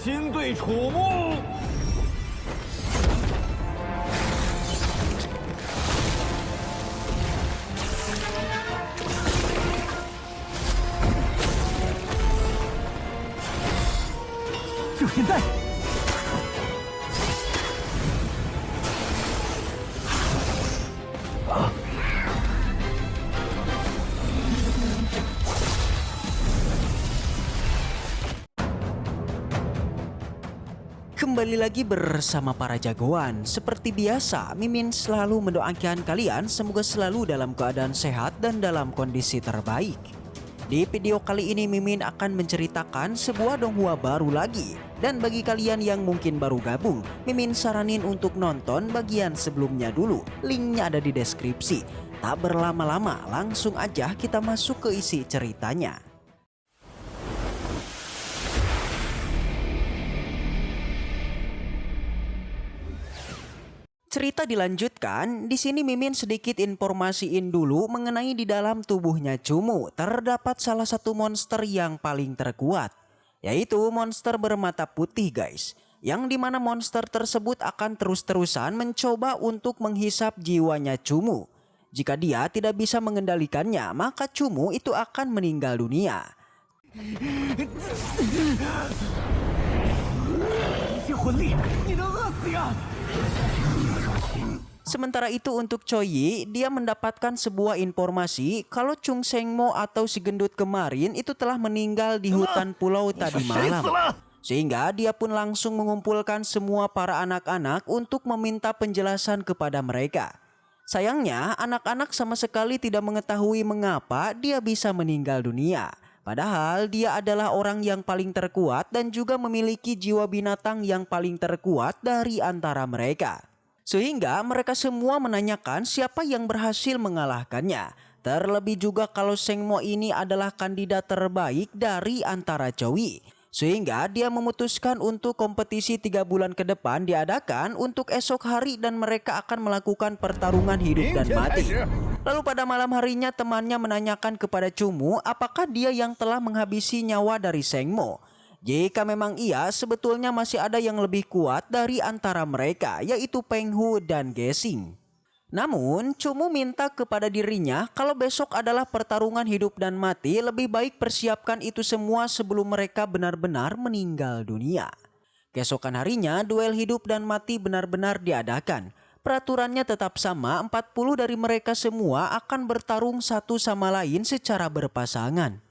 亲对楚木。就现在！Kembali lagi bersama para jagoan. Seperti biasa, Mimin selalu mendoakan kalian semoga selalu dalam keadaan sehat dan dalam kondisi terbaik. Di video kali ini Mimin akan menceritakan sebuah donghua baru lagi. Dan bagi kalian yang mungkin baru gabung, Mimin saranin untuk nonton bagian sebelumnya dulu. Linknya ada di deskripsi. Tak berlama-lama, langsung aja kita masuk ke isi ceritanya. Cerita dilanjutkan, di sini Mimin sedikit informasiin dulu mengenai di dalam tubuhnya Cumu terdapat salah satu monster yang paling terkuat, yaitu monster bermata putih guys. Yang dimana monster tersebut akan terus-terusan mencoba untuk menghisap jiwanya Cumu. Jika dia tidak bisa mengendalikannya, maka Cumu itu akan meninggal dunia. Sementara itu untuk Choi, dia mendapatkan sebuah informasi kalau Chung Sengmo atau si gendut kemarin itu telah meninggal di hutan pulau tadi malam. Sehingga dia pun langsung mengumpulkan semua para anak-anak untuk meminta penjelasan kepada mereka. Sayangnya anak-anak sama sekali tidak mengetahui mengapa dia bisa meninggal dunia. Padahal dia adalah orang yang paling terkuat dan juga memiliki jiwa binatang yang paling terkuat dari antara mereka. Sehingga mereka semua menanyakan siapa yang berhasil mengalahkannya. Terlebih juga kalau Sengmo ini adalah kandidat terbaik dari antara Choi. Sehingga dia memutuskan untuk kompetisi 3 bulan ke depan diadakan untuk esok hari dan mereka akan melakukan pertarungan hidup dan mati. Lalu pada malam harinya temannya menanyakan kepada Cumu apakah dia yang telah menghabisi nyawa dari Sengmo. Jika memang iya, sebetulnya masih ada yang lebih kuat dari antara mereka, yaitu Peng Hu dan Gesing. Namun, Cumu minta kepada dirinya kalau besok adalah pertarungan hidup dan mati, lebih baik persiapkan itu semua sebelum mereka benar-benar meninggal dunia. Keesokan harinya, duel hidup dan mati benar-benar diadakan. Peraturannya tetap sama, 40 dari mereka semua akan bertarung satu sama lain secara berpasangan.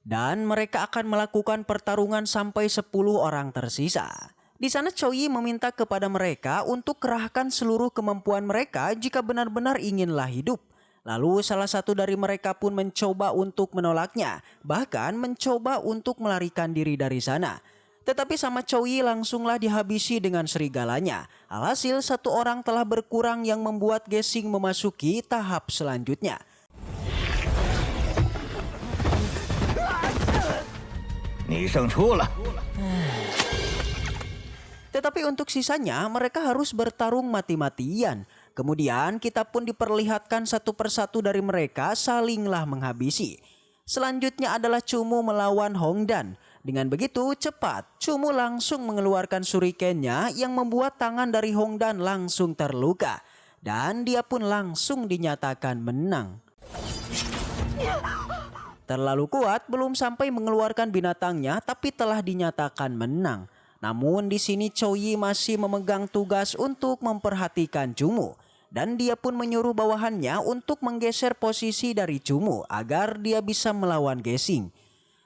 Dan mereka akan melakukan pertarungan sampai 10 orang tersisa. Di sana Choi meminta kepada mereka untuk kerahkan seluruh kemampuan mereka jika benar-benar inginlah hidup. Lalu salah satu dari mereka pun mencoba untuk menolaknya, bahkan mencoba untuk melarikan diri dari sana. Tetapi sama Choi langsunglah dihabisi dengan serigalanya. Alhasil satu orang telah berkurang yang membuat Gesing memasuki tahap selanjutnya. Tetapi untuk sisanya mereka harus bertarung mati-matian. Kemudian kita pun diperlihatkan satu persatu dari mereka salinglah menghabisi. Selanjutnya adalah Cumu melawan Hongdan. Dengan begitu cepat Cumu langsung mengeluarkan shurikennya yang membuat tangan dari Hongdan langsung terluka. Dan dia pun langsung dinyatakan menang. Terlalu kuat, belum sampai mengeluarkan binatangnya tapi telah dinyatakan menang. Namun di sini Choi masih memegang tugas untuk memperhatikan Cumu. Dan dia pun menyuruh bawahannya untuk menggeser posisi dari Cumu agar dia bisa melawan Gesing.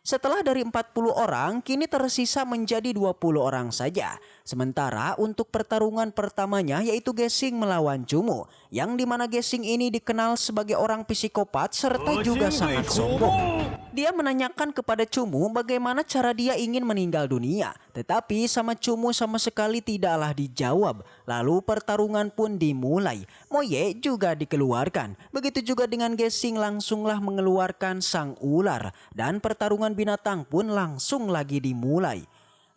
Setelah dari 40 orang, kini tersisa menjadi 20 orang saja. Sementara untuk pertarungan pertamanya yaitu Gesing melawan Cumu. Yang dimana Gesing ini dikenal sebagai orang psikopat serta juga sangat sombong. Dia menanyakan kepada Cumu bagaimana cara dia ingin meninggal dunia. Tetapi sama Cumu sama sekali tidaklah dijawab. Lalu pertarungan pun dimulai. Moye juga dikeluarkan. Begitu juga dengan Gesing langsunglah mengeluarkan sang ular. Dan pertarungan binatang pun langsung lagi dimulai.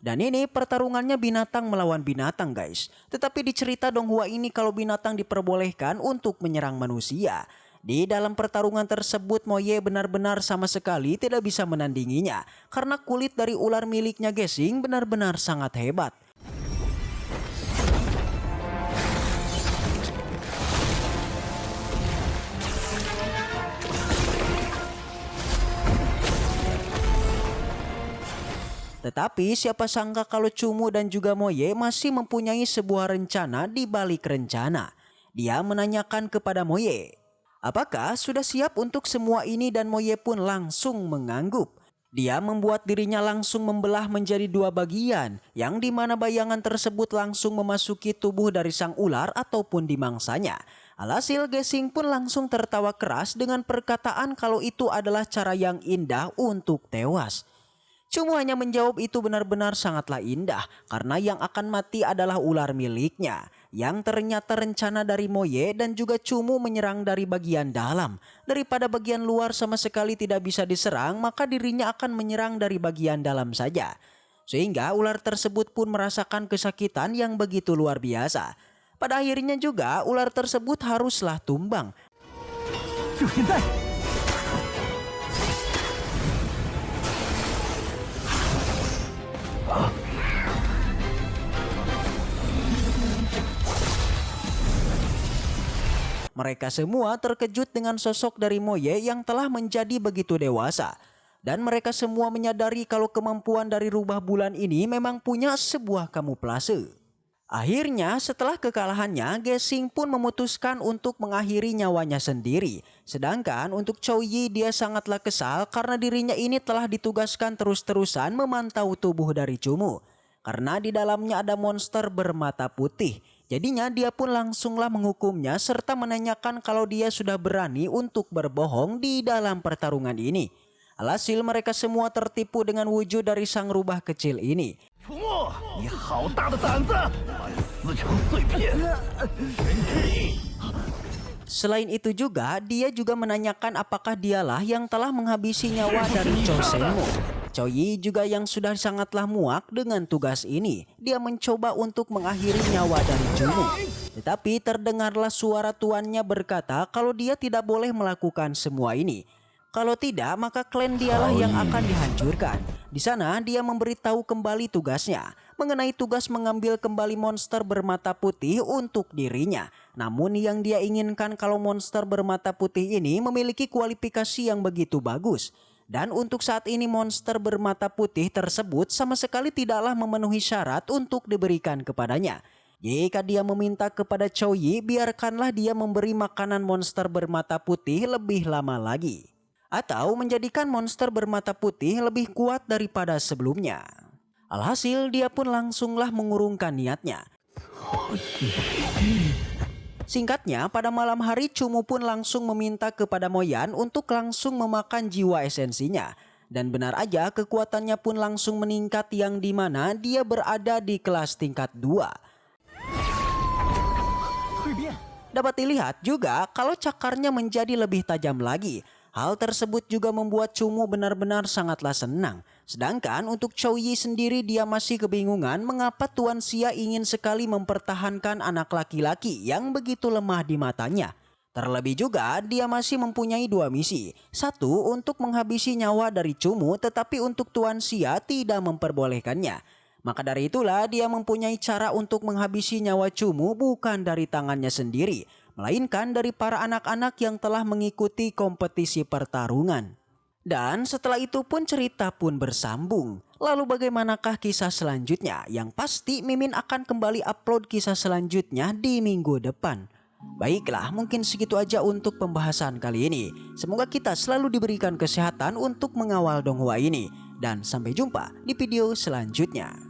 Dan ini pertarungannya binatang melawan binatang guys. Tetapi di cerita donghua ini kalau binatang diperbolehkan untuk menyerang manusia. Di dalam pertarungan tersebut Moye benar-benar sama sekali tidak bisa menandinginya karena kulit dari ular miliknya Gesing benar-benar sangat hebat. Tetapi siapa sangka kalau Cumu dan juga Moye masih mempunyai sebuah rencana di balik rencana. Dia menanyakan kepada Moye, apakah sudah siap untuk semua ini, dan Moye pun langsung mengangguk. Dia membuat dirinya langsung membelah menjadi dua bagian, yang dimana bayangan tersebut langsung memasuki tubuh dari sang ular ataupun dimangsanya. Alhasil Gesing pun langsung tertawa keras dengan perkataan kalau itu adalah cara yang indah untuk tewas. Cumu hanya menjawab itu benar-benar sangatlah indah karena yang akan mati adalah ular miliknya. Yang ternyata rencana dari Moye dan juga Cumu menyerang dari bagian dalam. Daripada bagian luar sama sekali tidak bisa diserang, maka dirinya akan menyerang dari bagian dalam saja. Sehingga ular tersebut pun merasakan kesakitan yang begitu luar biasa. Pada akhirnya juga ular tersebut haruslah tumbang. Mereka semua terkejut dengan sosok dari Moye yang telah menjadi begitu dewasa. Dan mereka semua menyadari kalau kemampuan dari rubah bulan ini memang punya sebuah kamuflase. Akhirnya setelah kekalahannya, Gesing pun memutuskan untuk mengakhiri nyawanya sendiri. Sedangkan untuk Chou Yi, dia sangatlah kesal karena dirinya ini telah ditugaskan terus-terusan memantau tubuh dari Cumu. Karena di dalamnya ada monster bermata putih. Jadinya dia pun langsunglah menghukumnya serta menanyakan kalau dia sudah berani untuk berbohong di dalam pertarungan ini. Alhasil mereka semua tertipu dengan wujud dari sang rubah kecil ini. Selain itu juga, dia juga menanyakan apakah dialah yang telah menghabisi nyawa dari Chou Sengmo. Chou Yi juga yang sudah sangatlah muak dengan tugas ini. Dia mencoba untuk mengakhiri nyawa dari Cumu. Tetapi terdengarlah suara tuannya berkata kalau dia tidak boleh melakukan semua ini. Kalau tidak, maka klan dialah yang akan dihancurkan. Di sana dia memberitahu kembali tugasnya mengenai tugas mengambil kembali monster bermata putih untuk dirinya. Namun yang dia inginkan kalau monster bermata putih ini memiliki kualifikasi yang begitu bagus. Dan untuk saat ini monster bermata putih tersebut sama sekali tidaklah memenuhi syarat untuk diberikan kepadanya. Jika dia meminta kepada Chou Yi, biarkanlah dia memberi makanan monster bermata putih lebih lama lagi. Atau menjadikan monster bermata putih lebih kuat daripada sebelumnya. Alhasil dia pun langsunglah mengurungkan niatnya. Singkatnya, pada malam hari Cumu pun langsung meminta kepada Moyan untuk langsung memakan jiwa esensinya. Dan benar aja kekuatannya pun langsung meningkat yang dimana dia berada di kelas tingkat 2. Dapat dilihat juga kalau cakarnya menjadi lebih tajam lagi. Hal tersebut juga membuat Cumu benar-benar sangatlah senang. Sedangkan untuk Chou Yi sendiri dia masih kebingungan mengapa Tuan Xia ingin sekali mempertahankan anak laki-laki yang begitu lemah di matanya. Terlebih juga dia masih mempunyai 2 misi. Satu untuk menghabisi nyawa dari Cumu, tetapi untuk Tuan Xia tidak memperbolehkannya. Maka dari itulah dia mempunyai cara untuk menghabisi nyawa Cumu bukan dari tangannya sendiri, melainkan dari para anak-anak yang telah mengikuti kompetisi pertarungan. Dan setelah itu pun cerita pun bersambung. Lalu bagaimanakah kisah selanjutnya? Yang pasti Mimin akan kembali upload kisah selanjutnya di minggu depan. Baiklah, mungkin segitu aja untuk pembahasan kali ini. Semoga kita selalu diberikan kesehatan untuk mengawal donghua ini. Dan sampai jumpa di video selanjutnya.